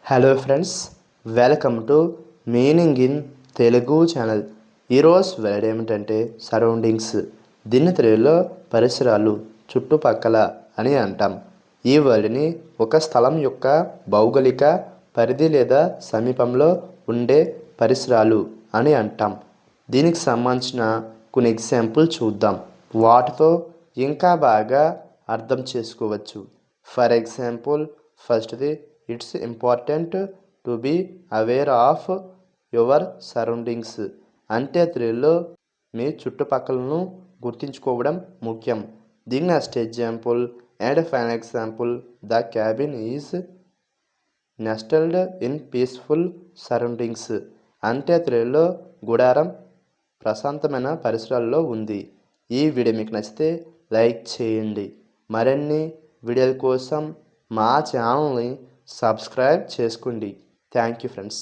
Hello friends, welcome to meaning in Telugu channel. ఈరోజు word ఏమిటంటే surroundings. దీన్ని తెలుగులో పరిసరాలు, చుట్టుపక్కల అని అంటాం. ఈ వర్డ్ని ఒక స్థలం యొక్క భౌగోళిక పరిధి లేదా సమీపంలో ఉండే పరిసరాలు అని అంటాం. దీనికి సంబంధించిన కొన్ని ఎగ్జాంపుల్ చూద్దాం. వాటితో ఇంకా బాగా అర్థం చేసుకోవచ్చు. ఫర్ ఎగ్జాంపుల్, ఫస్ట్ది, it's important to be aware of your surroundings. అంటే తెలుగులో మీ చుట్టుపక్కలను గుర్తుంచుకోవడం ముఖ్యం. The next example and final example, the cabin is nestled in peaceful surroundings. అంటే తెలుగులో గుడారం ప్రశాంతమైన పరిసరాల్లో ఉంది. ఈ వీడియో మీకు నచ్చితే లైక్ చేయండి. మరిన్ని వీడియోల కోసం మా ఛానల్ని సబ్స్క్రైబ్ చేసుకోండి. Thank you friends.